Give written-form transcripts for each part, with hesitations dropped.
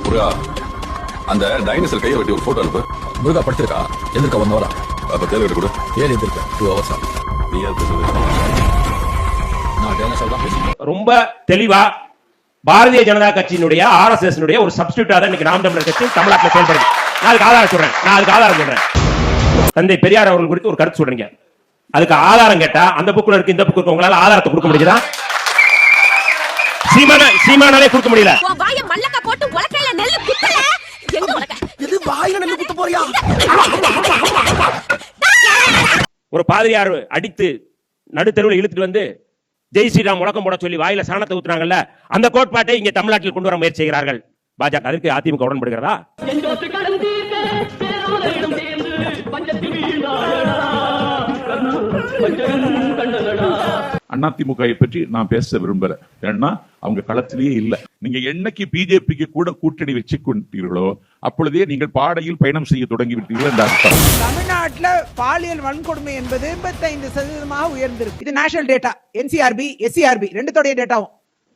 முருகா, அந்த டைனோசர் கையை வெட்டி ஒரு போட்டோ அனுப்பு. முருகா படுத்திருக்கா, எந்திருக்க 1 hour. அப்ப தேர்வு கூட ஏன் எந்திருக்க 2 hours. நீ யார் பேசுறது? நான் டைனோசர் தான் பேசுறேன். ரொம்ப தெளிவா பாரதிய ஜனதா கட்சியினுடைய RSS ஒரு சப்ஸ்டிடியூட்டா தான் இன்னைக்கு நாம் தமிழர் கட்சி தமிழ்நாட்டில் செயல்படுது. நான் அதுக்கு ஆதாரம் சொல்றேன். தந்தை பெரியார் அவர்கள் குறித்து ஒரு கருத்து சொல்றீங்க, அதுக்கு ஆதாரம் கேட்டா அந்த புக்குல இருக்கு இந்த புக்கு இருக்கு, உங்களால ஆதாரத்தை கொடுக்க முடியுதா? சீமானாலே கொடுக்க முடியல. ஒரு பாதிரியார் அடித்து நடுத்தருவில் இழுத்துட்டு வந்து ஜெய் ஸ்ரீராம் முழக்கம் போட சொல்லி வாயில சாணத்தை ஊத்துறாங்கல்ல, அந்த கோட்பாட்டை இங்க தமிழ்நாட்டில் கொண்டு வர முயற்சி செய்கிறார்கள் பாஜக. அதற்கு அதிமுக உடன்படுகிறதா? அதிமுக பற்றி நான் பேச விரும்பல. ஏன்னா அவங்க களத்திலேயே இல்ல. நீங்க என்னைக்கு பிஜேபிக்கு கூட கூட்டணி வச்சு கொண்டீர்களோ அப்பொழுதே நீங்கள் பாடையில் பயணம் செய்ய தொடங்கி விட்டீர்கள் என்ற அர்த்தம். தமிழ்நாட்டில் பாலியல் வன்கொடுமை என்பது 85% உயர்ந்திருக்கு. இது நேஷனல் டேட்டா. NCRB, SCRB ரெண்டுத்தோடைய டேட்டாவும்.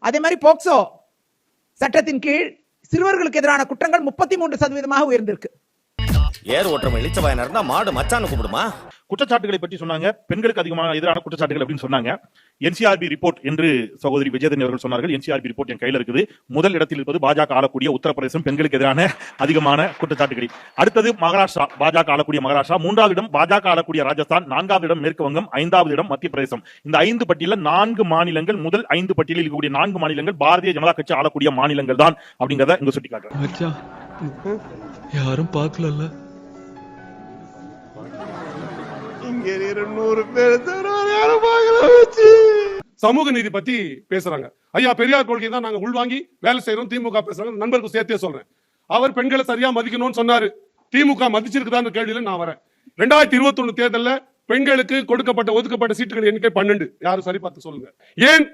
அதே மாதிரி போக்சோ சட்டத்தின் கீழ் சிறுவர்களுக்கு எதிரான குற்றங்கள் 33% உயர்ந்திருக்கு. ஏர் ஓட்டம் இளிச்சவாயனா இருந்தா மாடு மச்சான்னு கூப்பிடுமா? குற்றச்சாட்டுகளை பற்றி சொன்னாங்க, பெண்களுக்கு அதிகமான எதிரான குற்றச்சாட்டுகள் அப்படின்னு சொன்னாங்க. NCRB ரிப்போர்ட் என்று சகோதரி விஜயதரணி அவர்கள் சொன்னார்கள். NCRB ரிப்போர்ட் என் கையில் இருக்குது. முதல் இடத்தில் இருப்பது பாஜக ஆளக்கூடிய உத்தரப்பிரதேசம், பெண்களுக்கு எதிரான அதிகமான குற்றச்சாட்டுகள். அடுத்தது மகாராஷ்டிரா, பாஜக ஆளக்கூடிய மகாராஷ்டிரா. 3வது இடம் பாஜக ஆளக்கூடிய ராஜஸ்தான். 4வது இடம் மேற்கு வங்கம். 5வது இடம் மத்திய பிரதேசம். இந்த 5 பட்டியலில் 4 மாநிலங்கள், முதல் 5 பட்டியலில் இருக்கக்கூடிய 4 மாநிலங்கள் பாரதிய ஜனதா கட்சி ஆளக்கூடிய மாநிலங்கள் தான் அப்படிங்கறத இங்க சுட்டி காட்டுறேன். யாரும் பார்க்கல. சமூக நீதி பத்தி பேசுறாங்க. ஐயா பெரியார் கொள்கை தான் நாங்க உள்வாங்கி வேலை செய்யறோம். திமுக பேசுறாங்க. நண்பருக்கு சேர்த்தே சொல்றேன், அவர் பெண்களை சரியா மதிக்கணும்னு சொன்னாரு. திமுக மதிச்சிருக்குதான்னு கேள்வியில நான் வரேன். 2021 தேர்தல்ல பெண்களுக்கு கொடுக்கப்பட்ட ஒதுக்கப்பட்ட சீட்டுகள் எண்ணிக்கை 12. யாரும் சரி பார்த்து சொல்லுங்க. ஏன்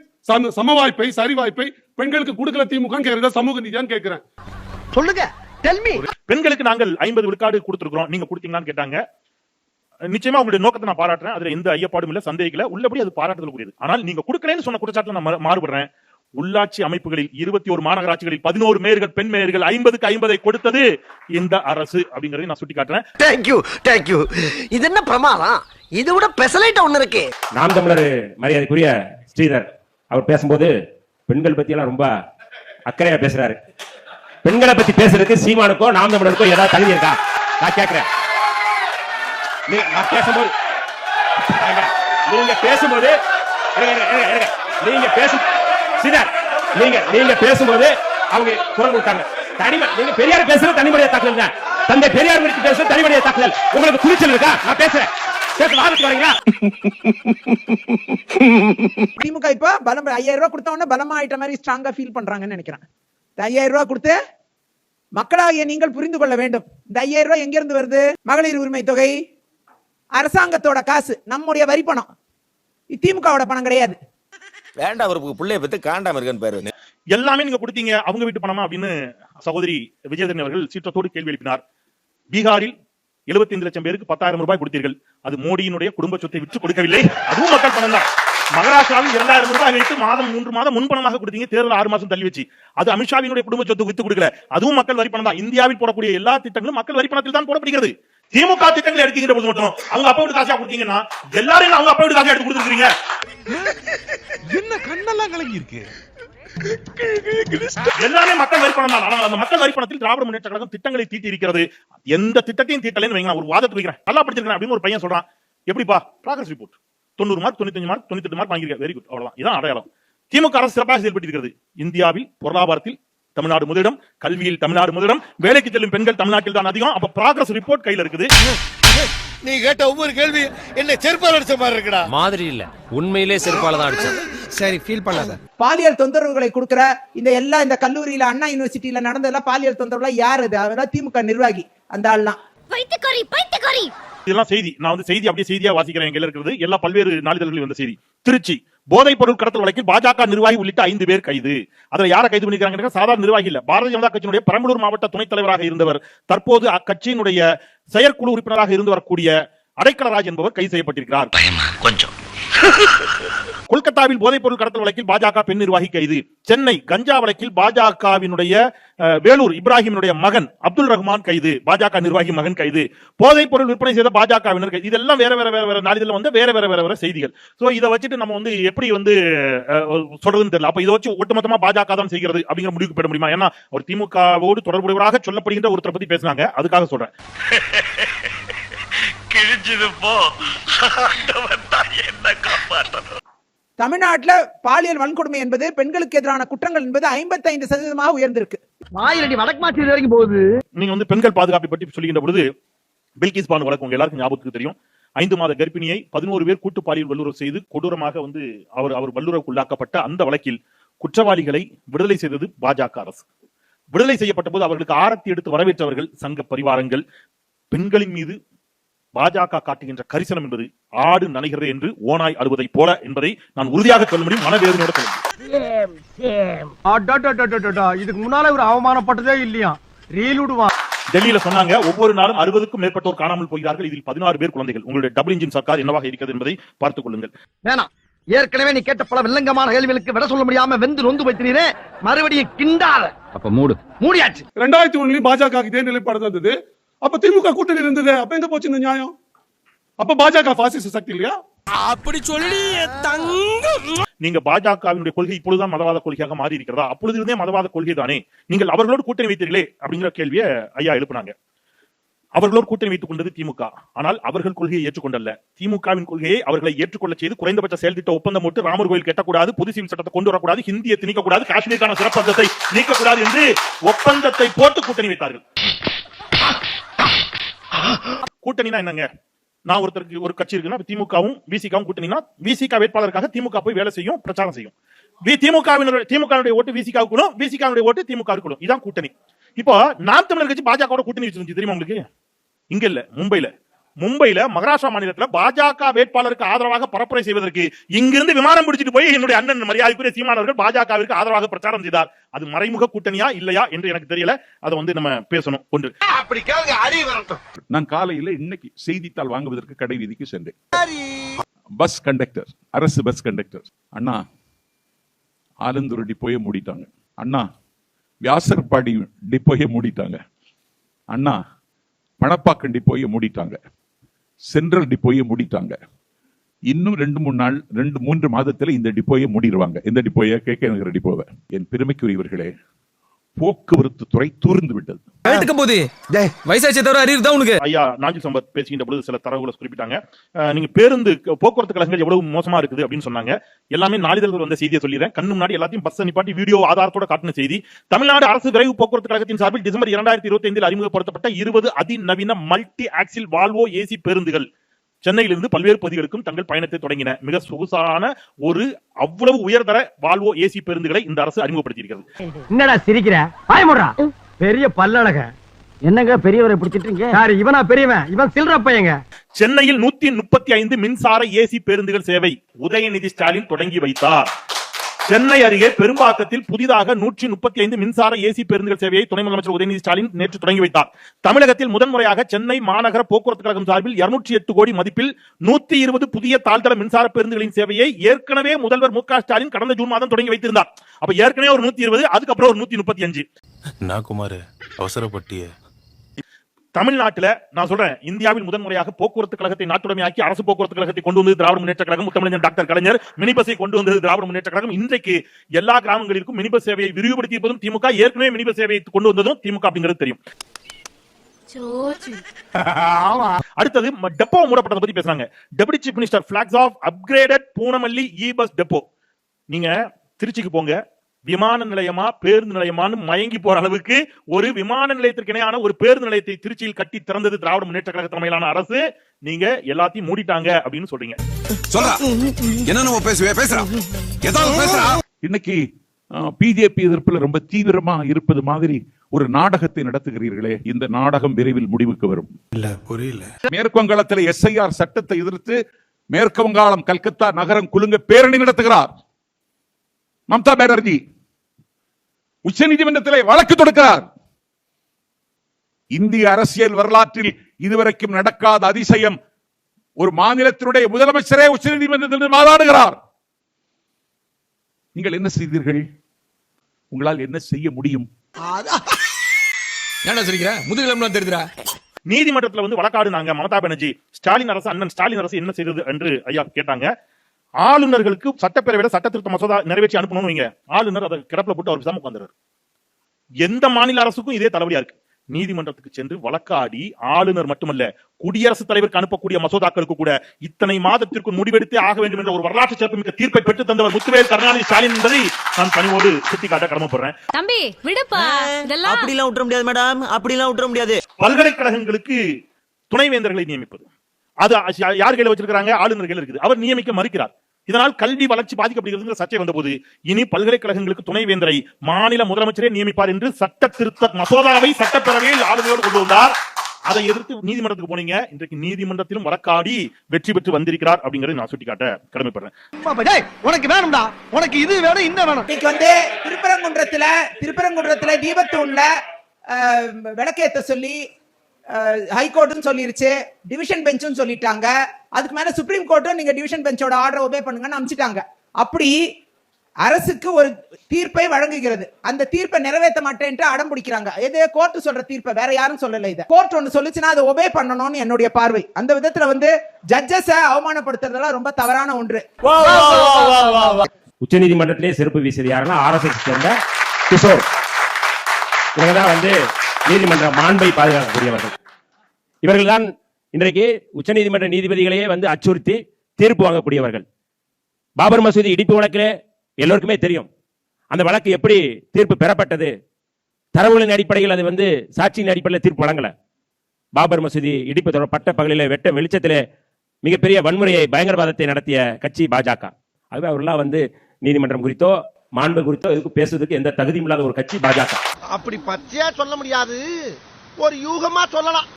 சம வாய்ப்பை, சரி வாய்ப்பை பெண்களுக்கு கொடுக்கல திமுக கேக்குறதா? சமூக நீதியான்னு கேட்கிறேன். சொல்லுங்க. பெண்களுக்கு நாங்கள் 50 விழுக்காடு கொடுத்திருக்கிறோம், நீங்க கொடுத்தீங்களான்னு கேட்டாங்க. நிச்சயமா உங்களுடைய நோக்கத்தை நான் பாராட்டுறேன். அதுல எந்த ஐயப்பாடும் இல்ல, சந்தேகிக்கல. உள்ளபடி அது பாராட்டுதலுக்குரியது. ஆனால் நீங்க கொடுக்கலன்னு சொன்ன குற்றச்சாட்டுல நான் மாறுபடுறேன். உள்ளாட்சி அமைப்புகளில் 21 மாநகராட்சிகளில் 11 மேயர்கள், பெண் மேயர்கள், 50க்கு 50 கொடுத்தது இந்த அரசு அப்படிங்கறதை நான் சுட்டி காட்டுறேன். தேங்க்யூ. இது என்ன பிரமாதம்? இது விட பெசலைட் ஒண்ணு இருக்கு. நாம் தமிழர் மரியாதைக்குரிய ஸ்ரீதர் அவர் பேசும்போது பெண்கள் பத்தி எல்லாம் ரொம்ப அக்கறையா பேசுறாரு. பெண்களை பத்தி பேசுறதுக்கு சீமானுக்கோ நாம் தமிழருக்கோ ஏதாவது தகுதி இருக்கா? நான் கேட்கிறேன். நீங்க பேசும்போது அவங்க குரல் கொடுத்தாங்க. நீங்க பெரியார் பேசுறது தனிமனித தாக்குதல், தந்தை பெரியார் குறித்து பேசுறது தனிமனித தாக்குதல். உங்களுக்கு துணிச்சல் இருக்கா? நான் பேசுறேன். திமுக இப்ப பலம் 5000 ரூபாய் கொடுத்த உடனே பலமா ஆயிட்ட மாதிரி ஸ்ட்ராங்கா ஃபீல் பண்றாங்கன்னு நினைக்கிறேன். 5000 ரூபாய் கொடுத்து மக்களாகிய நீங்கள் புரிந்து கொள்ள வேண்டும். இந்த 5000 ரூபாய் எங்க இருந்து வருது? மகளிர் உரிமை தொகை, அரசாங்கத்தோட காசு, நம்முடைய வரி பணம். திமுகவோட பணம் கிடையாது. வேண்டாம், ஒரு புள்ளைய பத்தி காண்டாம இருக்கன்னு பேரு. எல்லாமே நீங்க கொடுத்தீங்க, அவங்க வீட்டு பணமா அப்படின்னு சகோதரி விஜயதரணி அவர்கள் சீற்றத்தோடு கேள்வி எழுப்பினார். பீகாரில் 75 லட்சம் பேருக்கு 10,000 ரூபாய் கொடுத்தீர்கள். அது மோடியினுடைய குடும்ப சொத்தை விற்று கொடுக்கவில்லை, அதுவும் மக்கள் பணம் தான். மகாராஷ்டிராவில் 2000 ரூபாய் வைத்து 3 மாதம் முன்பணமாக கொடுத்தீங்க, தேர்தல் 6 மாசம் தள்ளி வச்சு. அது அமித்ஷாவினுடைய குடும்ப சொத்து வித்து கொடுக்கல, அதுவும் மக்கள் வரி பணம் தான். இந்தியாவில் போடக்கூடிய எல்லா திட்டங்களும் மக்கள் வரி பணத்தில் தான் போடப்படுகிறது. திமுக திட்டங்கள் எடுக்கிற போது மட்டும் அவங்க அப்பா வீட்டு காசா கொடுத்தீங்கன்னா எல்லாரும் அவங்க அப்பா வீட்டு காசா எடுத்து கொடுத்துருக்கீங்க. என்ன கண்ணெல்லாம் கலங்கி இருக்கு. எல்லாமே மக்கள் வரி பணம் தான். ஆனால் அந்த மக்கள் வரி பணத்தில் திராவிட முன்னேற்ற கழகம் திட்டங்களை தீட்டி இருக்கிறது. எந்த திட்டத்தையும் தீட்டலன்னு வைங்க. ஒரு வாதத்தை வைக்கிறேன், நல்லா படிச்சிருக்கேன் அப்படின்னு ஒரு பையன் சொல்றான். எப்படிப்பா? Progress report 90 mark, 95 mark, 98 mark வாங்கியிருக்க, வெரி குட், அவ்வளவுதான். இதான் அடையாளம். திமுக அரசு சிறப்பாக செயல்பட்டு இருக்கிறது. இந்தியாவில் பொருளாதாரத்தில் தமிழ்நாடு முதலிடம், கல்வியில் தமிழ்நாடு முதலிடம், வேலைக்கு செல்லும் பெண்கள் தமிழ்நாட்டில் தான் அதிகம். அப்ப ப்ராக்ரஸ் ரிப்போர்ட் கையில இருக்குது. நீ கேட்ட ஒவ்வொரு கேள்வி என்ன செருப்பால அடிச்ச மாதிரி இருக்குடா. மாதிரி இல்ல, உண்மையிலே செருப்பால தான் அடிச்சேன். சரி, ஃபீல் பண்ணாத. பாலியல் தொந்தரவுகளை கொடுக்கிற இந்த கல்லூரியில அண்ணா யூனிவர்சிட்டியில நடந்ததெல்லாம் பாலியல் தொந்தரவுல யார் அது? அவர்தான் திமுக நிர்வாகி. அந்த ஆள்லாம் பைத்தியக்காரி. இதெல்லாம் செய்தி. நான் செய்தி அப்படியே செய்தியா வாசிக்கிறேன். எங்க இருக்கிறது எல்லா பல்வேறு நாளிதழ்களில் வந்த செய்தி. திருச்சி போதைப் பொருள் கடத்தல் வழக்கில் பாஜக நிர்வாகி உள்ளிட்ட 5 பேர் கைது. அதுல யாரை கைது பண்ணிருக்காங்க? சாதாரண நிர்வாகி இல்ல, பாரதிய ஜனதா கட்சியினுடைய பெரம்பலூர் மாவட்ட துணைத் தலைவராக இருந்தவர், தற்போது அக்கட்சியினுடைய செயற்குழு உறுப்பினராக இருந்து வரக்கூடிய அடைக்கலராஜ் என்பவர் கைது செய்யப்பட்டிருக்கிறார். கொஞ்சம் கொல்கத்தாவில் போதைப் பொருள் கடத்தல் வழக்கில் பாஜக பெண் நிர்வாகி கைது. சென்னை கஞ்சா வழக்கில் பாஜகவினுடைய வேலூர் இப்ராஹிமினுடைய மகன் அப்துல் ரஹ்மான் கைது. பாஜக நிர்வாகி மகன் கைது. போதைப் பொருள் விற்பனை செய்த பாஜகவினர் கைது. இதெல்லாம் வேற வேற வேற வேற நாளிதழ்ல வந்து வேற வேற வேற வேற செய்திகள். சோ இதை வச்சுட்டு நம்ம வந்து எப்படி வந்து சொல்றதுன்னு தெரியல. அப்ப இதை வச்சு ஒட்டுமொத்தமா பாஜக தான் செய்கிறது அப்படிங்கிற முடிவுக்கு பெற முடியுமா? ஏன்னா ஒரு திமுகவோடு தொடர்புடையவராக சொல்லப்படுகின்ற ஒருத்தரை பத்தி பேசினாங்க, அதுக்காக சொல்றேன். தமிழ்நாட்டுல பாலியல் வன்கொடுமை என்பது பெண்களுக்கு எதிரான குற்றங்கள் என்பது 55% உயர்ந்திருக்கு. வாயிலடி வடக்கு மாற்றி வரைக்கும் போகுது. நீங்க வந்து பெண்கள் பாதுகாப்பை பற்றி சொல்லுகின்ற பொழுது பில்கிஸ் பானு வழக்கு உங்க எல்லாருக்கும் ஞாபகத்துக்கு தெரியும். 5 மாத கர்ப்பிணியை 11 பேர் கூட்டு பாலியல் வல்லுறவு செய்து கொடூரமாக வந்து அவர் வல்லுறவுக்குள்ளாக்கப்பட்ட அந்த வழக்கில் குற்றவாளிகளை விடுதலை செய்தது பாஜக அரசு. விடுதலை செய்யப்பட்ட போது அவர்களுக்கு ஆரத்தி எடுத்து வரவேற்றவர்கள் சங்க பரிவாரங்கள். பெண்களின் மீது பாஜக காட்டுகின்ற கரிசனம் என்பது ஆடு நனைகிறது என்று ஓனாய் அழுவதை போல என்பதை நான் உறுதியாக சொல்ல முடியும். மனவேதனையோட சொல்ல முடியும். இதுக்கு முன்னால ஒரு அவமானப்பட்டதே இல்லையா? ரீல் விடுவான். டெல்லியில சொன்னாங்க ஒவ்வொரு நாளும் 60க்கும் மேற்பட்டோர் காணாமல் போகிறார்கள். இதில் 16 பேர் குழந்தைகள். உங்களுடைய டபுள் இன்ஜின் சர்க்கார் என்னவாக இருக்கிறது என்பதை பார்த்துக் கொள்ளுங்கள். வேணாம், ஏற்கனவே நீ கேட்ட பல வில்லங்கமான கேள்விகளுக்கு விட சொல்ல முடியாம வெந்து நொந்து வைத்தினீரே, மறுபடியும் கிண்டாத. அப்ப மூடியாச்சு. 2001 பாஜக இதே நிலைப்பாடு தான் இருந்தது. அப்ப திமுக கூட்டணி இருந்தது. அப்ப எங்க போச்சு இந்த நியாயம்? அப்ப பாஜக பாசிச சக்தி இல்லையா? அப்படி சொல்லி தங்கம். நீங்க பாஜகவினுடைய கொள்கை இப்பொழுதுதான் மதவாத கொள்கையாக மாறி இருக்கிறதா? அப்பொழுது இருந்தே மதவாத கொள்கை தானே. நீங்கள் அவர்களோடு கூட்டணி வைத்தீர்களே அப்படிங்கிற கேள்வியை ஐயா எழுப்பினாங்க. அவர்களோடு கூட்டணி வைத்துக் கொண்டது திமுக. ஆனால் அவர்கள் கொள்கையை ஏற்றுக்கொண்டல்ல. திமுகவின் கொள்கையை அவர்களை ஏற்றுக்கொள்ள செய்து குறைந்தபட்ச செயல் திட்ட ஒப்பந்தம் போட்டு ராமர் கோயில் கட்டக்கூடாது, பொது சிவில் சட்டத்தை கொண்டு வரக்கூடாது, ஹிந்தியை திணிக்கக்கூடாது, காஷ்மீருக்கான சிறப்பந்தத்தை நீக்கக்கூடாது என்று ஒப்பந்தத்தை போட்டு கூட்டணி வைத்தார்கள். கூட்டணினா என்னங்க? நான் ஒருத்தருக்கு ஒரு கட்சி இருக்குன்னா திமுகவும் விசிகாவும் கூட்டணினா விசிகா வேட்பாளருக்காக திமுக போய் வேலை செய்யும், பிரச்சாரம் செய்யும். திமுகவினுடைய ஓட்டு விசிகாவுக்கு, விசிகாவுடைய ஓட்டு திமுக இருக்கணும். இதான் கூட்டணி. இப்போ நாம் தமிழர் கட்சி பாஜக கூட்டணி வச்சிருந்துச்சு தெரியுமா உங்களுக்கு? இங்க இல்ல, மும்பைல மகாராஷ்டிரா மாநிலத்துல பாஜக வேட்பாளருக்கு ஆதரவாக பரப்புரை செய்வதற்கு இங்கிருந்து விமானம் பிடிச்சிட்டு போய் என்னுடைய அண்ணன் மரியாதைக்குரிய சீமானவர்கள் பாஜகவிற்கு ஆதரவாக பிரச்சாரம் செய்தார். அது மறைமுக கூட்டணியா இல்லையா என்று எனக்கு தெரியல. அதை வந்து நம்ம பேசணும். ஒன்று நான் காலையில இன்னைக்கு செய்தித்தாள் வாங்குவதற்கு கடை வீதிக்கு சென்றேன். பஸ் கண்டக்டர், அரசு பஸ் கண்டக்டர், அண்ணா ஆலந்தூர் டிப்போயை மூடிட்டாங்க, அண்ணா வியாசர்பாடி டிப்போயை மூடிட்டாங்க, அண்ணா மணப்பாக்கம் டிப்போயை மூடிட்டாங்க, சென்ட்ரல் டிப்போயை மூடிட்டாங்க, இன்னும் 2-3 மாதத்துல இந்த டிப்போயை மூடிடுவாங்க. இந்த டிப்போயை KK நகர் டிப்போவை. என் பெருமைக்குரியவர்களே, போக்குவரத்து துறை தூர்ந்து விட்டது. ஐயா நாஜி சம்பத் பேசுகின்ற பொழுது சில தரவுகளை குறிப்பிட்டாங்க. நீங்க பேருந்து போக்குவரத்து கழகங்கள் எவ்வளவு மோசமா இருக்குது அப்படின்னு சொன்னாங்க. எல்லாமே நாளிதழ்கள் வந்த செய்தியை சொல்லிடுறேன். கண்ணு முன்னாடி எல்லாத்தையும் பஸ் நிப்பாட்டி வீடியோ ஆதாரத்தோட காட்டின செய்தி. தமிழ்நாடு அரசு விரைவு போக்குவரத்து கழகத்தின் சார்பில் டிசம்பர் 2025 அறிமுகப்படுத்தப்பட்ட 20 அதிநவீன மல்டி ஆக்சில் வால்வோ ஏசி பேருந்துகள் சென்னையிலிருந்து பல்வேறு பகுதிகளுக்கும் தங்கள் பயணத்தை தொடங்கின. மிக சொகுசான ஒரு அவ்வளவு உயர்தர வால்வோ ஏசி பேருந்துகளை இந்த அரசு அறிமுகப்படுத்தியிருக்கிறது. என்னடா சிரிக்கிற? பாயமுடா. பெரிய பல்லழக. என்னங்க பெரியவரை பிடிச்சிட்டீங்க? யாரு இவனா பெரியவன்? இவன் சில்ற பையங்க. சென்னையில் 135 மின்சார ஏசி பேருந்துகள் சேவை உதயநிதி ஸ்டாலின் தொடங்கி வைத்தார். சென்னை அருகே பெரும்பாக்கத்தில் புதிதாக 135 மின்சார ஏசி பேருந்துகள் சேவையை துணை முதலமைச்சர் உதயநிதி ஸ்டாலின் நேற்று தொடங்கி வைத்தார். தமிழகத்தில் முதன்முறையாக சென்னை மாநகர போக்குவரத்து கழகம் சார்பில் 208 கோடி மதிப்பில் 120 புதிய தாழ்தள மின்சார பேருந்துகளின் சேவையை ஏற்கனவே முதல்வர் மு க ஸ்டாலின் கடந்த ஜூன் மாதம் தொடங்கி வைத்திருந்தார். அப்ப ஏற்கனவே ஒரு 120, அதுக்கப்புறம் ஒரு 135. நான் குமார் அவசரப்பட்டிய தமிழ்நாட்டில் நான் சொல்றேன், இந்தியாவில் முதன்முறையாக போக்குவரத்து கழகத்தை நாட்டுடைமையாக்கி அரசு போக்குவரத்து கழகத்தை கொண்டு வந்தது திராவிட முன்னேற்ற கழகம். முத்தமிழர் டாக்டர் கலைஞர் மினி பஸ்ஸை கொண்டு வந்தது திராவிட முன்னேற்ற கழகம். இன்றைக்கு எல்லா கிராமங்களிலும் மினி பஸ் சேவையை விரிவுபடுத்தி இருப்பதும் திமுக, ஏற்கனவே மினி பஸ் சேவையை கொண்டு வந்ததும் திமுக அப்படிங்கிறது தெரியும். அடுத்தது டெப்போ மூடப்பட்டதை பத்தி பேசுறாங்க. Deputy chief minister blocks of upgraded Poonamallee e bus depot. நீங்க திருச்சிக்கு போங்க, விமான நிலையமா பேருந்து நிலையமான்னு மயங்கி போற அளவுக்கு ஒரு விமான நிலையத்திற்கு இணையான ஒரு பேருந்து நிலையத்தை திருச்சியில் கட்டி திறந்தது திராவிட முன்னேற்ற கழக தலைமையிலான அரசு. நீங்க எல்லாத்தையும் மூடிட்டாங்க அப்படின்னு சொல்றீங்க. இன்னைக்கு பிஜேபி எதிர்ப்புல ரொம்ப தீவிரமா இருப்பது மாதிரி ஒரு நாடகத்தை நடத்துகிறீர்களே, இந்த நாடகம் விரைவில் முடிவுக்கு வரும். மேற்கு வங்காளத்தில் SIR சட்டத்தை எதிர்த்து மேற்கு வங்காளம் கல்கத்தா நகரம் குலுங்க பேரணி நடத்துகிறார் மம்தா பானர்ஜி. உச்ச நீதிமன்றத்திலே வழக்கு தொடுக்கிறார். இந்திய அரசியல் வரலாற்றில் இதுவரைக்கும் நடக்காத அதிசயம். ஒரு மாநிலத்தினுடைய முதலமைச்சரே உச்ச நீதிமன்றத்தில் வாதாடுகிறார். நீங்கள் என்ன செய்தீர்கள்? உங்களால் என்ன செய்ய முடியும்? என்ன சிரிக்கிற? முதுகிலம் தெரியுதுடா. நீதிமன்றத்துல வந்து வழக்காடுனாங்க மமதா பானர்ஜி. ஸ்டாலின் அரசு, அண்ணன் ஸ்டாலின் அரசு என்ன செய்தது என்று ஐயா கேட்டாங்க. ஆளுநர்களுக்கு சட்டப்பேரவையில சட்ட திருத்த மசோதா நிறைவேற்றி அனுப்பணும் வைங்க, ஆளுநர் அதை கிடப்பில போட்டு அவர் பேசாம உட்கார்ந்துறாரு. எந்த மாநில அரசுக்கும் இதே தலைவலியா இருக்கு. நீதிமன்றத்துக்கு சென்று வழக்காடி ஆளுநர் மட்டுமல்ல, குடியரசுத் தலைவருக்கு அனுப்பக்கூடிய மசோதாக்களுக்கு கூட இத்தனை மாதத்திற்கு முடிவெடுத்தே ஆக வேண்டும் என்ற ஒரு வரலாற்று சிறப்புமிக்க தீர்ப்பை பெற்று தந்தவர் முத்துவேல் கருணாநிதி ஸ்டாலின் என்பதை நான் பணிவோடு சுட்டிக்காட்ட கடமைப்படுறேன். தம்பி விடுப்பா, இதெல்லாம் அப்படிலாம் விட்டுற முடியாது மேடம், அப்படிலாம் விட்டுற முடியாது. பல்கலைக்கழகங்களுக்கு துணைவேந்தர்களை நியமிப்பது அது யார் கையில வச்சிருக்காங்க? ஆளுநர் கையில இருக்குது. அவர் நியமிக்க மறுக்கிறார். இதனால் கல்வி வளர்ச்சி பாதிக்கப்படுகிறது சர்ச்சை வந்தபோது இனி பல்கலைக்கழகங்களுக்கு துணைவேந்தரை மாநில முதலமைச்சரே நியமிப்பார் என்று சட்ட திருத்த மசோதாவை சட்டப்பேரவையில் ஆளுநரோடு கொண்டு வந்தார். அதை எதிர்த்து நீதிமன்றத்துக்கு போனீங்க. இன்றைக்கு நீதிமன்றத்திலும் வழக்காடி வெற்றி பெற்று வந்திருக்கிறார் அப்படிங்கறதை நான் சுட்டிக்காட்ட கடமைப்படுறேன். உனக்கு வேணும்டா, உனக்கு இது வேணும், இந்த வேணும். இன்னைக்கு வந்து திருப்பரங்குன்றத்துல தீபத்தூண்ல விளக்கேத்த சொல்லி ஹைகோர்ட்னு சொல்லிருச்சு, டிவிஷன் பெஞ்சும் சொல்லிட்டாங்க. அதுக்கு மேல சுப்ரீம் கோர்ட்டும் நீங்க டிவிஷன் பெஞ்சோட ஆர்டர் ஒபே பண்ணுங்கன்னு அனுப்பிச்சிட்டாங்க. அப்படி அரசுக்கு ஒரு தீர்ப்பை வழங்குகிறது. அந்த தீர்ப்பை நிறைவேற்ற மாட்டேன்ட்டு அடம் பிடிக்கிறாங்க. எது? கோர்ட் சொல்ற தீர்ப்பை, வேற யாரும் சொல்லல. இதை கோர்ட் ஒன்னு சொல்லுச்சுன்னா அதை ஒபே பண்ணணும்னு என்னுடைய பார்வை. அந்த விதத்துல வந்து ஜட்ஜஸ அவமானப்படுத்துறதெல்லாம் ரொம்ப தவறான ஒன்று. உச்ச நீதிமன்றத்திலே செருப்பு வீசியது யாருன்னா ஆர்எஸ்எஸ் சேர்ந்த கிஷோர். இவங்கதான் வந்து நீதிமன்ற மாண்பை பாதுகாக்கக்கூடியவர்கள். இவர்கள் தான் இன்றைக்கு உச்சநீதிமன்ற நீதிபதிகளையே வந்து அச்சுறுத்தி தீர்ப்பு வாங்கக்கூடியவர்கள். பாபர் மசூதி இடிப்பு வழக்கிலே எல்லோருக்குமே தெரியும் அந்த வழக்கு எப்படி தீர்ப்பு பெறப்பட்டது. தரவுகளின் அடிப்படையில் அது வந்து சாட்சியின் அடிப்படையில் தீர்ப்பு வழங்கல. பாபர் மசூதி இடிப்பு தொடர்பட்ட பகலிலே வெட்ட வெளிச்சத்திலே மிகப்பெரிய வன்முறையை, பயங்கரவாதத்தை நடத்திய கட்சி பாஜக. ஆகவே அவர்களாம் வந்து நீதிமன்றம் குறித்தோ மாண்பு குறித்தோ இதுக்கு பேசுவதற்கு எந்த தகுதியும் இல்லாத ஒரு கட்சி பாஜக. அப்படி பச்சையா சொல்ல முடியாது, ஒரு யூகமா சொல்லலாம்.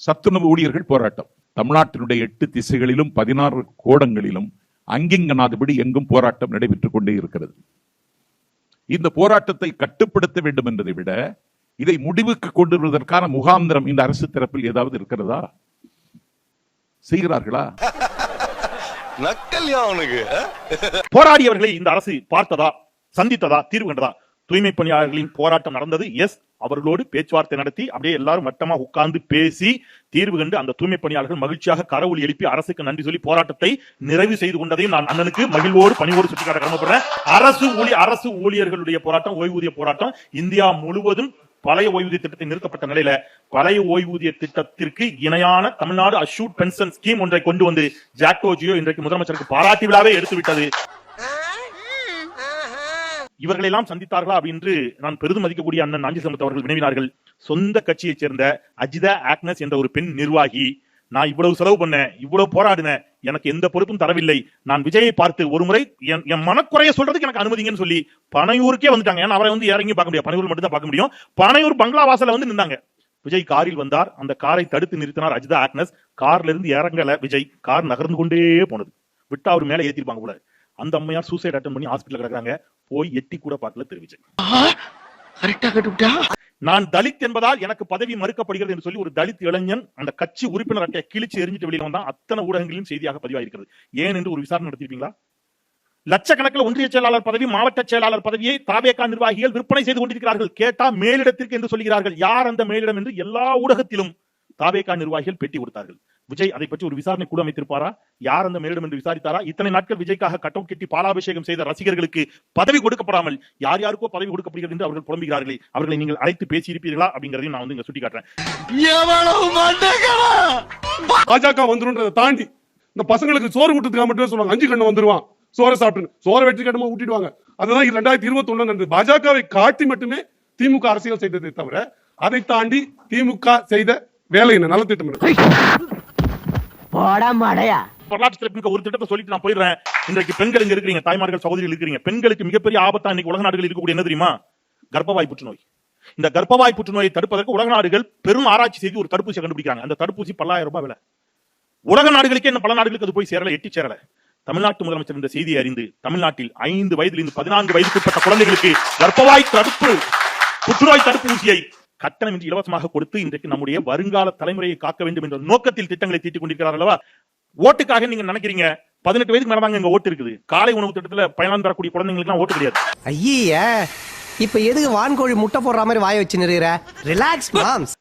சத்துணவு ஊழியர்கள் போராட்டம் தமிழ்நாட்டினுடைய 8 திசைகளிலும் 16 கோடங்களிலும் அங்கிங்கனாதபடி எங்கும் போராட்டம் நடைபெற்றுக் கொண்டே இருக்கிறது. இந்த போராட்டத்தை கட்டுப்படுத்த வேண்டும் என்பதை விட இதை முடிவுக்கு கொண்டு வருவதற்கான முகாந்திரம் இந்த அரசு தரப்பில் ஏதாவது இருக்கிறதா? செய்கிறார்களா? போராடியவர்களை இந்த அரசு பார்த்ததா, சந்தித்ததா, தீர்வு கண்டதா? தூய்மை பணியாளர்களின் போராட்டம் நடந்தது. எஸ், அவர்களோடு பேச்சுவார்த்தை நடத்தி அப்படியே எல்லாரும் மட்டமா உட்கார்ந்து பேசி தீர்வு கண்டு அந்த தூய்மை பணியாளர்கள் மகிழ்ச்சியாக கரவொலி எழுப்பி அரசுக்கு நன்றி சொல்லி போராட்டத்தை நிறைவு செய்து கொண்டதையும் நான் அண்ணனுக்கு மகிழ்வோடு பணிவோடு சுட்டிக்காட்ட கடமைப்படுறேன். அரசு ஊழியர்களுடைய போராட்டம், ஓய்வூதிய போராட்டம் இந்தியா முழுவதும் பழைய ஓய்வூதிய திட்டத்தை நிறுத்தப்பட்ட நிலையில பழைய ஓய்வூதிய திட்டத்திற்கு இணையான தமிழ்நாடு அஷ்யூர்ட் பென்ஷன் ஸ்கீம் ஒன்றை கொண்டு வந்து ஜாக்டோ ஜியோ இன்றைக்கு முதலமைச்சருக்கு பாராட்டு விழாவே எடுத்து விட்டது. இவர்கள் எல்லாம் சந்தித்தார்களா அப்படின்னு நான் பெரிதும் மதிக்கக்கூடிய அண்ணன் நாஞ்சி சம்பத் அவர்கள் வினவினார்கள். சொந்த கட்சியைச் சேர்ந்த அஜிதா ஆக்னஸ் என்ற ஒரு பெண் நிர்வாகி, நான் இவ்வளவு செலவு பண்ணேன், இவ்வளவு போராடினேன், எனக்கு எந்த பொறுப்பும் தரவில்லை, நான் விஜயை பார்த்து ஒரு முறை என் மனக்குறைய சொல்றதுக்கு எனக்கு அனுமதிங்கன்னு சொல்லி பனையூருக்கே வந்துட்டாங்க. ஏன்னா அவரை வந்து இறங்கி பார்க்க முடியாது, பனையூர் மட்டும் தான் பார்க்க முடியும். பனையூர் பங்களா வாசல வந்து நின்றாங்க. விஜய் காரில் வந்தார், அந்த காரை தடுத்து நிறுத்தினார் அஜிதா ஆக்னஸ். கார்ல இருந்து இறங்கல விஜய், கார் நகர்ந்து கொண்டே போனது. விட்டா அவர் மேல ஏத்திருப்பாங்க கூட. அந்த அம்மையார் சூசைட் அட்டன் பண்ணி ஹாஸ்பிட்டல் கிடக்குறாங்க. போய் எட்டி கூட பார்க்கல தெரிவிச்சு. நான் தலித் என்பதால் எனக்கு பதவி மறுக்கப்படுகிறது என்று சொல்லி ஒரு தலித் இளைஞன் அந்த கட்சி உறுப்பினர் அட்டையை கிழிச்சு எரிஞ்சிட்டு வெளியில வந்தா அத்தனை ஊடகங்களிலும் செய்தியாக பதிவாயிருக்கிறது. ஏன் என்று ஒரு விசாரணை நடத்திருப்பீங்களா? லட்சக்கணக்கில் ஒன்றிய செயலாளர் பதவி, மாவட்ட செயலாளர் பதவியை தாவேகா நிர்வாகிகள் விற்பனை செய்து கொண்டிருக்கிறார்கள். கேட்டா மேலிடத்திற்கு என்று சொல்கிறார்கள். யார் அந்த மேலிடம் என்று எல்லா ஊடகத்திலும் தாவேகா நிர்வாகிகள் பேட்டி கொடுத்தார்கள். விஜய் அதை பற்றி ஒரு விசாரணை குழு அமைத்திருப்பாரா? யார் அந்த மேலிடம் என்று விசாரித்தாரா? இத்தனை நாட்கள் விஜய்க்காக கட்டம் கட்டி பாலாபிஷேகம் செய்த ரசிகர்களுக்கு பதவி கொடுக்கப்படாமல் யார் யாருக்கோ பதவி கொடுக்கப்படுகிறது என்று அவர்கள் புலம்புகிறார்களே, அவர்களை நீங்கள் அழைத்து பேசியிருப்பீர்களா அப்படிங்கறதையும் நான் வந்து இங்க சுட்டி காட்டுறேன். பாஜக வந்துருன்றதை தாண்டி இந்த பசங்களுக்கு சோறு ஊட்டுறதுக்காக மட்டுமே சொல்லுவாங்க. 5 கண்ணு வந்துருவான், சோறை சாப்பிட்டு சோறை வெற்றி கட்டமா ஊட்டிடுவாங்க. அதுதான் 2021 நடந்தது. பாஜகவை காட்டி மட்டுமே திமுக அரசியல் செய்ததை தவிர அதை தாண்டி திமுக செய்த வேலை என்ன? நல்ல திட்டம் வரலாற்று சிறப்புமிக்க ஒரு திட்டத்தை சொல்லிட்டு நான் போயிடுறேன். இன்றைக்கு பெண்கள் இங்க இருக்கிறீங்க, தாய்மார்கள், சகோதரிகள் இருக்கிறீங்க. பெண்களுக்கு மிகப்பெரிய ஆபத்தா இன்னைக்கு உலக நாடுகள் இருக்கக்கூடிய என்ன தெரியுமா? கர்ப்பவாய் புற்றுநோய். இந்த கர்ப்பவாய் புற்றுநோயை தடுப்பதற்கு உலக நாடுகள் பெரும் ஆராய்ச்சி செய்து ஒரு தடுப்பூசி கண்டுபிடிக்கிறாங்க. அந்த தடுப்பூசி $10,000 விலை. உலக நாடுகளுக்கே என்ன பல நாடுகளுக்கு அது போய் சேரல, எட்டி சேரல. தமிழ்நாட்டு முதலமைச்சர் இந்த செய்தியை அறிந்து தமிழ்நாட்டில் 5 வயதிலிருந்து 14 வயதுக்குட்பட்ட குழந்தைகளுக்கு கர்ப்பவாய் தடுப்பு புற்றுநோய் தடுப்பூசியை கட்டணமின்றி இலவசமாக கொடுத்து இன்றைக்கு நம்முடைய வருங்கால தலைமுறையை காக்க வேண்டும் என்ற நோக்கத்தில் திட்டங்களை தீட்டிக் கொண்டிருக்கிறார் அல்லவா? ஓட்டுக்காக நீங்க நினைக்கிறீங்க 18 வயதுக்கு மேல தாங்க இங்க ஓட்டு இருக்குது. காலை உணவு திட்டத்துல பயனாளி தரக்கூடிய குழந்தைங்களுக்கு ஓட்டு கிடையாது. ஐயா இப்ப எதுக்கு வான்கோழி முட்டை போடுற மாதிரி வாய வச்சு நிறுகிற? Relax moms.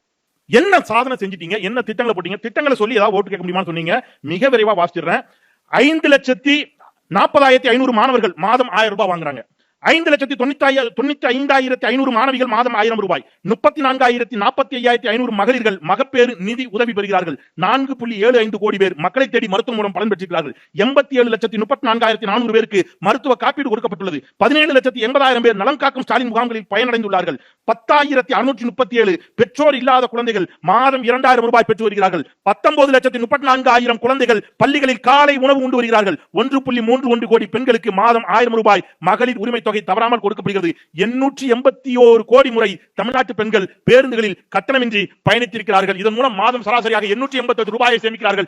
என்ன சாதனை செஞ்சிட்டீங்க, என்ன திட்டங்களை போட்டீங்க, திட்டங்களை சொல்லி ஏதாவது ஓட்டு கேட்க முடியுமான்னு சொன்னீங்க. மிக விரைவா வாசிச்சிடுறேன். 5,40,500 மாணவர்கள் மாதம் 1000 ரூபாய் வாங்குறாங்க. 5,95,500 மாணவிகள் மாதம் 1000 ரூபாய். 34,45,500 மகளிர்கள் மகப்பேறு நிதி உதவி பெறுகிறார்கள். 4.75 கோடி பேர் மக்களை தேடி மருத்துவ மூலம் பலன் பெற்றிருக்கிறார்கள். 87,34,400 பேருக்கு மருத்துவ காப்பீடு கொடுக்கப்பட்டுள்ளது. 17,80,000 பேர் நலம் காக்கும் ஸ்டாலின் முகாம்களில் பயனடைந்துள்ளார்கள். 10,637 பெற்றோர் இல்லாத குழந்தைகள் மாதம் 2000 ரூபாய் பெற்று வருகிறார்கள். 19,34,000 குழந்தைகள் பள்ளிகளில் காலை உணவு உண்டு வருகிறார்கள். 1.31 கோடி பெண்களுக்கு மாதம் 1000 ரூபாய் மகளிர் உரிமை தொகை தவறாமல் கொடுக்கப்படுகிறது. 881 கோடி முறை தமிழ்நாட்டு பெண்கள் பேருந்துகளில் கட்டணமின்றி பயணித்திருக்கிறார்கள். இதன் மூலம் மாதம் சராசரியாக 888 ரூபாயை சேமிக்கிறார்கள்.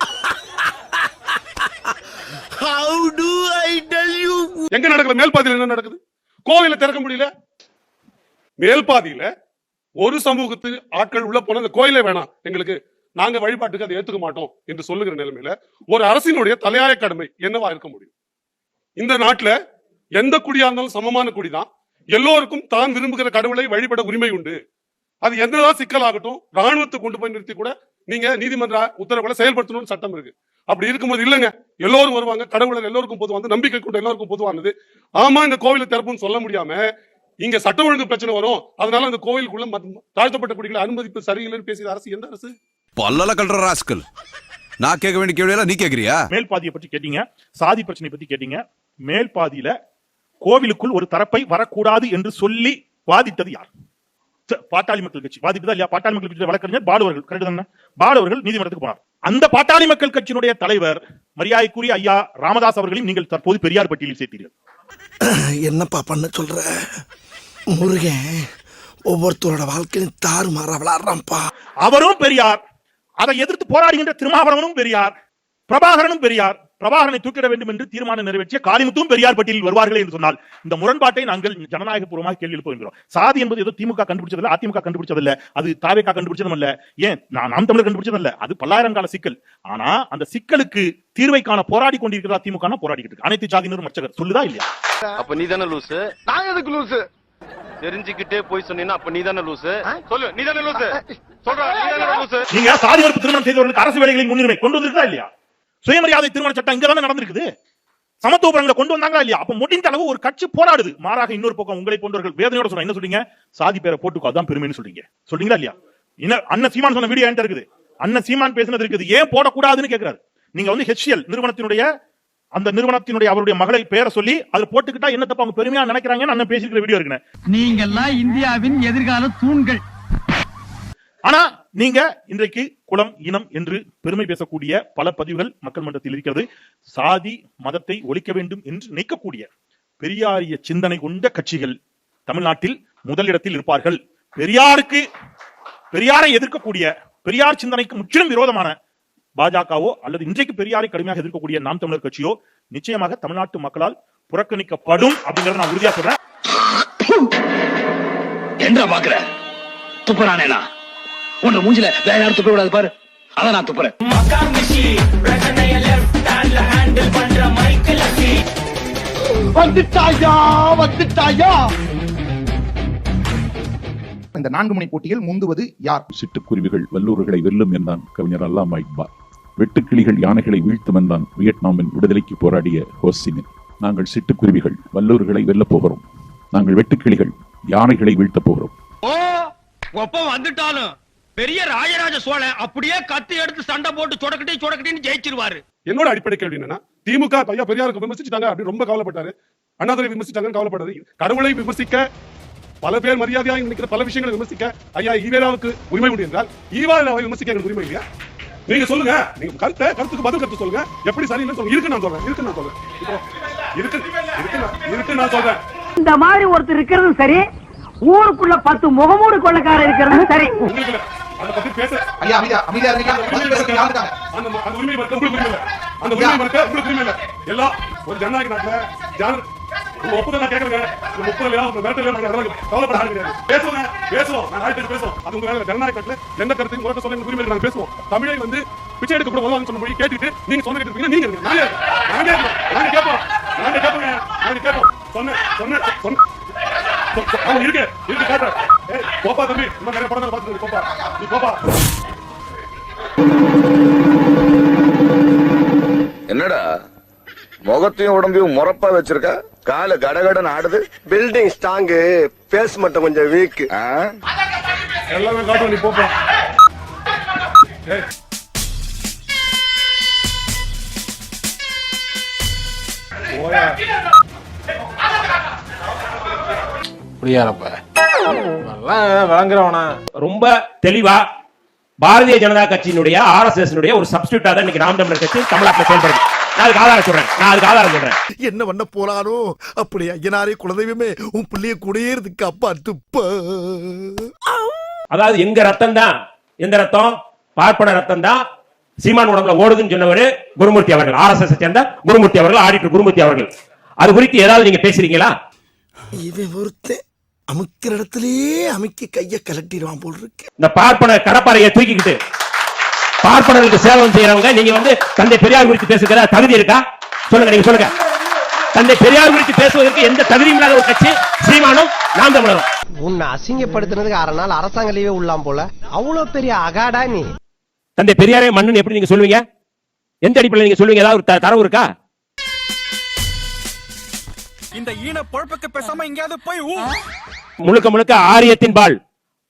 எங்க நடக்குது? மேல்பாதியில என்ன நடக்குது? கோவில திறக்க முடியல. மேல்பாதியில ஒரு சமூகத்து ஆட்கள் உள்ள போன கோயிலே வேணாம் எங்களுக்கு, நாங்க வழிபாட்டுக்கு அதை ஏத்துக்க மாட்டோம் என்று சொல்லுகிற நிலைமையில ஒரு அரசினுடைய தலையாய கடமை என்னவா இருக்க முடியும்? இந்த நாட்டுல எந்த குடியா இருந்தாலும் சமமான குடிதான். எல்லோருக்கும் தான் விரும்புகிற கடவுளை வழிபட உரிமை உண்டு. அது என்னதான் சிக்கலாகட்டும், ராணுவத்தை கொண்டு போய் நிறுத்தி கூட நீங்க நீதிமன்ற உத்தரவுகளை செயல்படுத்தணும்னு சட்டம் இருக்கு. அப்படி இருக்கும்போது இல்லங்க, எல்லோரும் வருவாங்க, கடவுளர் எல்லோருக்கும் பொதுவானது, நம்பிக்கை கொண்ட எல்லோருக்கும் பொதுவானது. ஆமா, இந்த கோவிலை திறப்புன்னு சொல்ல முடியாம இங்க சட்ட ஒழுங்கு பிரச்சனை வரும், அதனால அந்த கோவிலுக்குள்ள தாழ்த்தப்பட்ட குடிகளை அனுமதிப்பு சரியில்லைன்னு பேசிய அரசு எந்த அரசு? பல்லல கல்ற ராஸ்கல். நான் கேட்க வேண்டிய கேள்வியெல்லாம் நீ கேக்குறியா? மேல் பாதியை பற்றி கேட்டீங்க, சாதி பிரச்சனை பத்தி கேட்டீங்க. மேல் பாதியில கோவிலுக்குள் ஒரு தரப்பை வரக்கூடாது என்று சொல்லி வாதித்தது யார்? பாட்டாளி மக்கள் கட்சி வாதித்ததா இல்லையா? பாட்டாளி மக்கள் கட்சி வழக்கறிஞர் பாலு அவர்கள், கரெக்ட் தானே? பாலு அவர்கள் நீதிமன்றத்துக்கு போனார். அந்த பாட்டாளி மக்கள் கட்சியினுடைய தலைவர் மரியாதைக்குரிய ஐயா ராமதாஸ் அவர்களையும் நீங்கள் தற்போது பெரியார் பட்டியலில் சேர்த்தீர்கள். என்னப்பா பண்ண சொல்ற? முருகன் ஒவ்வொருத்தரோட வாழ்க்கையும் தாறுமாறா விளையாடுறான்ப்பா. அவரும் பெரியார், அதை எதிர்த்து போராடுகின்ற திருமாவளவனும் பெரியார், பிரபாகரனும் பெரியார். பிரபாகரனை தூக்கிட வேண்டும் என்று தீர்மானம் நிறைவேற்றிய காளிமுத்தும் பெரியார் பட்டியலில் வருவார்களே என்று சொன்னால் இந்த முரண்பாட்டை நாங்கள் ஜனநாயக பூர்வமாக கேள்வி எழுப்புகிறோம். சாதி என்பது ஏதோ திமுக கண்டுபிடிச்சதில்ல, அதிமுக கண்டுபிடிச்சதில்ல, அது தாவேகா கண்டுபிடிச்சதும் அல்ல, ஏன் நாம் தமிழர் கண்டுபிடிச்சதில்ல. அது பல்லாயிரம் கால சிக்கல். ஆனா அந்த சிக்கலுக்கு தீர்வை காண போராடி கொண்டிருக்கிறதா திமுக போராடிக்கிட்டு இருக்கு. அனைத்து ஜாதியினரும் மச்சகர் சொல்லுதா இல்லையா? அப்ப நீ தானே லூசு? நான் எதுக்கு லூசு? தெரிஞ்சுக்கிட்டே போய் சொன்னீங்கன்னா அப்ப நீ தானே லூசு? சொல்லு, நீ தானே லூசு? சொல்ற, நீ தானே லூசு? நீங்க சாதி மறுப்பு திருமணம் செய்தவர்களுக்கு அரசு வேலைகளின் முன்னுரிமை கொண்டு வந்திருக்கா இல்லையா? சுயமரியாதை திருமண சட்டம் இங்க தானே நடந்திருக்குது. சமத்துவபுரங்களை கொண்டு வந்தாங்களா இல்லையா? அப்ப முடிந்த அளவு ஒரு கட்சி போராடுது. மாறாக இன்னொரு பக்கம் உங்களை போன்றவர்கள் வேதனையோட சொல்றாங்க. என்ன சொல்றீங்க? சாதி பேரை போட்டுக்கோ, அதான் பெருமைன்னு சொல்றீங்க. சொல்றீங்களா இல்லையா? அண்ணன் சீமான் சொன்ன வீடியோ என்கிட்ட இருக்குது. அண்ணன் சீமான் பேசினது இருக்குது. ஏன் போடக்கூடாதுன்னு கேட்கிறாரு. நீங்க வந்து HCL நிறுவனத்தினுடைய அந்த நிறுவனத்தினுடைய அவருடைய மகளை பேரை சொல்லி அதை போட்டுக்கிட்டா என்ன தப்பு அவங்க பெருமையா நினைக்கிறாங்கன்னு அண்ணன் பேசிக்கிற வீடியோ இருக்கு. நீங்க எல்லாம் இந்தியாவின் எதிர்கால தூண்கள். ஆனா நீங்க இன்றைக்கு குலம் இனம் என்று பெருமை பேசக்கூடிய பல பதிவுகள் மக்கள் மன்றத்தில் இருக்கிறது. சாதி மதத்தை ஒழிக்க வேண்டும் என்று நினைக்கக்கூடிய பெரியாரிய சிந்தனை கொண்ட கட்சிகள் தமிழ்நாட்டில் முதலிடத்தில் இருப்பார்கள். பெரியாரை எதிர்க்கக்கூடிய, பெரியார் சிந்தனைக்கு முற்றிலும் விரோதமான பாஜகவோ அல்லது இன்றைக்கு பெரியாரை கடுமையாக எதிர்க்கக்கூடிய நாம் தமிழர் கட்சியோ நிச்சயமாக தமிழ்நாட்டு மக்களால் புறக்கணிக்கப்படும் அப்படிங்கறத நான் உறுதியா சொல்றேன். என்ன பாக்குற? துப்புறானேனா? உன்ன மூஞ்சில வேற யாரும் துப்ப கூடாது பாரு. அத நான் துப்புறேன். வந்துட்டாயா வந்துட்டாயா. இந்த 4 முனை போட்டியில் முந்துவது யார்? சிட்டுக்குருவிகள் வல்லூர்களை வெல்லும் என்றான் கவிஞர் அல்லாமா இக்பால். வெட்டுக்கிளிகள் யானைகளை வீழ்த்தும் என்றான் வியட்நாமின் விடுதலைக்கு போராடிய ஹோசிமின். நாங்கள் சிட்டுக்குருவிகள் வல்லூர்களை வெல்ல போகிறோம். நாங்கள் வெட்டுக்கிளிகள் யானைகளை வீழ்த்த போகிறோம். ஒப்ப வந்துட்டாலும் பெரிய ராஜராஜ சோழன் அப்படியே கத்தி எடுத்து சண்டை போட்டு சொடக்கட்டின்னு ஜெயிச்சிருவாரு. என்னோட அடிப்படை கேள்வி என்னன்னா, திமுக ஐயா பெரியாருக்கு விமர்சிச்சுட்டாங்க அப்படி ரொம்ப கவலைப்பட்டாரு, அண்ணாதுரை விமர்சிச்சாங்கன்னு கவலைப்படாது. கடவுளை விமர்சிக்க பல பேர் மரியாதையாக நினைக்கிற பல விஷயங்களை விமர்சிக்க ஐயா ஈவேராவுக்கு உரிமை உண்டு என்றால் ஈவேராவை விமர்சிக்க எனக்கு உரிமை இல்லையா? நீங்க சொல்லுங்க, நீங்க கருத்துக்கு பதில் கருத்து சொல்லுங்க. எப்படி சரியில்லைன்னு சொல்லுங்க. இருக்கு நான் சொல்றேன். இந்த மாதிரி ஒருத்தர் இருக்கிறது சரி, ஊருக்குள்ள 10 முகமூடு கொள்ளக்காரர் இருக்கிறது சரி. அத பத்தி பேச ஐயா அமைதியா இருங்க. அந்த உரிமை மறுக்க உங்களுக்கு உரிமை இல்ல. அந்த உரிமை மறுக்க உங்களுக்கு உரிமை இல்ல. எல்லாம் ஒரு ஜனநாயக நாட்டுல உங்க ஒப்புதல் நான் கேட்கறேங்க. இந்த 30 உங்க மேட்டர்ல கவலைப்படாத கிடையாது. பேசுவோம் நான் ஆயிரத்தி பேசுவோம். அது உங்க ஜனநாயக நாட்டுல எந்த கருத்தையும் முறைக்க சொல்ல உரிமை நாங்க பேசுவோம். தமிழை வந்து பிச்சை எடுக்க கூட வருவாங்கன்னு சொன்ன போய் கேட்டுட்டு நீங்க சொன்ன கேட்டு நீங்க இருங்க. நாங்க கேட்போம் சொன்ன அவங்க இருக்கு காட்டுறேன். போப்பா தம்பி, இன்னும் நிறைய படம் பார்த்துட்டு போப்பா, நீ போப்பா. என்னடா முகத்தையும் உடம்பையும் முறப்பா வச்சிருக்க, காலு கடகடன் ஆடுது. பில்டிங் ஸ்ட்ராங்கு, பேஸ் மட்டும் கொஞ்சம் வீக். எல்லாமே காட்டுவோம், நீ போப்பா. ரொம்ப தெளிவா பாரதிய ஜனதா கட்சியினுடைய RSS ஒரு சப்ஸ்டிடியூட்டா தான் இன்னைக்கு நாம் தமிழர் கட்சி தமிழ்நாட்டில் செயல்படுது. நான் அதுக்கு ஆதாரம் சொல்றேன். என்ன பண்ண போறானோ அப்படி ஐயனாரே குலதெய்வமே உன் பிள்ளைய குடியேறதுக்கு அப்பா துப்ப. அதாவது எங்க ரத்தம் தான், எந்த ரத்தம், பார்ப்பன ரத்தம் தான் சீமான் உடம்புல ஓடுதுன்னு சொன்னவர் குருமூர்த்தி அவர்கள், RSS சேர்ந்த குருமூர்த்தி அவர்கள், ஆடிட்டர் குருமூர்த்தி அவர்கள். அது குறித்து ஏதாவது நீங்க பேசுறீங்களா? இவன் ஒருத்தன் அமுக்கிற இடத்திலேயே அமுக்கி கைய கலட்டிடுவான் போல் இருக்கு. இந்த பார்ப்பன கடப்பாறையை தூக்கிக்கிட்டு பார்ப்பனர்களுக்கு சேவம் செய்யறவங்க நீங்க தந்தை பெரியார் குறித்து பேசுகிற தகுதி இருக்கா? சொல்லுங்க, நீங்க சொல்லுங்க. தந்தை பெரியார் குறித்து பேசுவதற்கு எந்த தகுதியும் இல்லாத ஒரு கட்சி சீமானும் நாம் தமிழரும். உன்னை அசிங்கப்படுத்தினதுக்கு 6 நாள் அரசாங்க லீவே உள்ளாம் போல. அவ்வளவு பெரிய அகாடா நீ. தந்தை பெரியாரே மன்னன் எப்படி நீங்க சொல்லுவீங்க? எந்த அடிப்படையில் நீங்க சொல்லுவீங்க? ஏதாவது ஒரு தரவு இருக்கா? இந்த ஈன பொழப்புக்கு பேசாம எங்கயாவது போய் முழுக்க முழுக்க ஆரியத்தின் பால்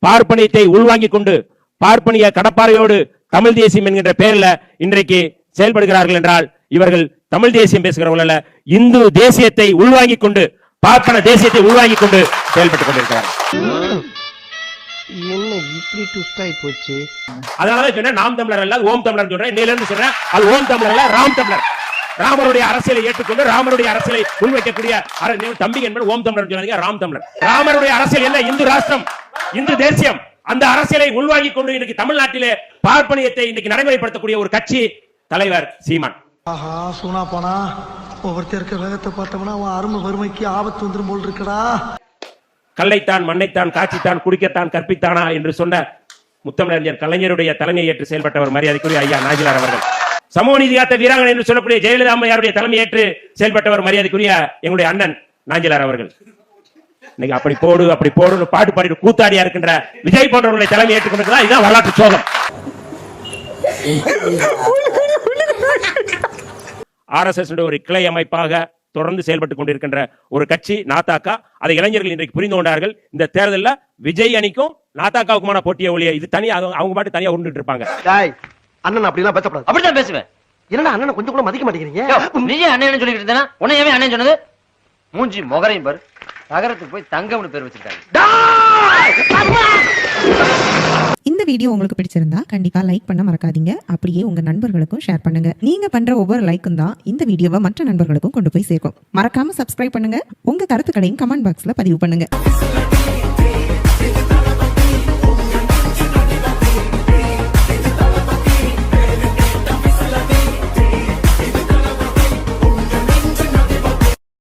பார்ப்பனியத்தை உள்வாங்கிக் கொண்டு பார்ப்பனிய கடப்பாறையோடு தமிழ் தேசியம் என்கின்ற பெயர்ல இன்றைக்கு செயல்படுகிறார்கள் என்றால் இவர்கள் தமிழ் தேசியம் பேசுகிறவர்கள் அல்ல, இந்து தேசியத்தை உள்வாங்கிக் கொண்டு பார்ப்பன தேசியத்தை உள்வாங்கிக் கொண்டு செயல்பட்டுக் கொண்டிருக்கிறார்கள். என்ன இப்படி ட்விஸ்ட் ஆயி போச்சு? அதனால சொன்ன நாம் தமிழர் அல்ல, ஓம் தமிழர் சொல்றேன். இன்னையில இருந்து சொல்றேன், அது ஓம் தமிழர் அல்ல, ராம் தமிழர். ராமருடைய அரசியலை ஏற்றுக்கொண்டு ராமருடைய அரசியலை முன்வைக்கக்கூடிய தம்பி என்பது ஓம் தமிழர் சொன்னாங்க, ராம் தமிழர். ராமருடைய அரசியல் என்ன? இந்து ராஷ்டிரம், இந்து தேசியம். அந்த அரசியலை உள்வாங்கிக் கொண்டு இன்னைக்கு தமிழ்நாட்டிலே பார்ப்பனியத்தை இன்னைக்கு நடைமுறைப்படுத்தக்கூடிய ஒரு கட்சி தலைவர் சீமான். ஆஹா, சூனா போனா ஒவ்வொருத்தருக்கு வேகத்தை பார்த்தோம்னா அவன் அருமை வறுமைக்கு ஆபத்து வந்துரும் போல் இருக்கடா. கல்லைத்தான் மண்ணைத்தான் காட்சித்தான் குடிக்கத்தான் கற்பித்தானா என்று சொன்ன முத்தமிழறிஞர் கலைஞருடைய தலைமையை ஏற்று செயல்பட்டவர் மரியாதைக்குரிய ஐயா நாஞ்சிலார் அவர்கள். சமூக நீதி காத்த வீராங்கனை என்று சொல்லக்கூடிய ஜெயலலிதா அம்மையாருடைய தலைமை ஏற்று செயல்பட்டவர் மரியாதைக்குரிய எங்களுடைய அண்ணன் நாஞ்சிலார் அவர்கள். இன்னைக்கு அப்படி போடு பாட்டு பாடிட்டு கூத்தாடியா இருக்கின்ற விஜய் போன்றவர்களுடைய தலைமை ஏற்றுக்கொண்டிருக்கிறதா? இதுதான் வரலாற்று சோகம். RSS ஒரு கிளை அமைப்பாக தொடர்ந்து செயல்பட்டுக் கொண்டிருக்கின்ற ஒரு கட்சி நாத்தாக்கா. அதை இளைஞர்கள் இன்றைக்கு புரிந்து கொண்டார்கள். இந்த தேர்தலில் விஜய் அணிக்கும் நாத்தாக்காவுக்குமான போட்டியை ஒழிய இது தனியா அவங்க பாட்டு தனியா உண்டுட்டு இருப்பாங்க. அண்ணன் அப்படிலாம் பேசப்படாது. அப்படிதான் பேசுவேன். என்னடா அண்ணனை கொஞ்சம் கூட மதிக்க மாட்டேங்கிறீங்க? நீயே அண்ணன் சொல்லிட்டு இருந்தா உன்னை ஏன் அண்ணன் சொன்னது? மூஞ்சி முகரையும் பாரு, நகரத்துக்கு போய் தங்கம்னு பேர் வச்சிருக்காங்க. இந்த வீடியோ உங்களுக்கு பிடிச்சிருந்தா கண்டிப்பா லைக் பண்ண மறக்காதீங்க. அப்படியே உங்க நண்பர்களுக்கும் ஷேர் பண்ணுங்க. நீங்க பண்ற ஒவ்வொரு லைக்கும் தான் இந்த வீடியோவை மற்ற நண்பர்களுக்கும் கொண்டு போய் சேர்க்கும். மறக்காம சப்ஸ்கிரைப் பண்ணுங்க. உங்க கருத்துக்களையும் கமெண்ட் பாக்ஸ்ல பதிவு பண்ணுங்க.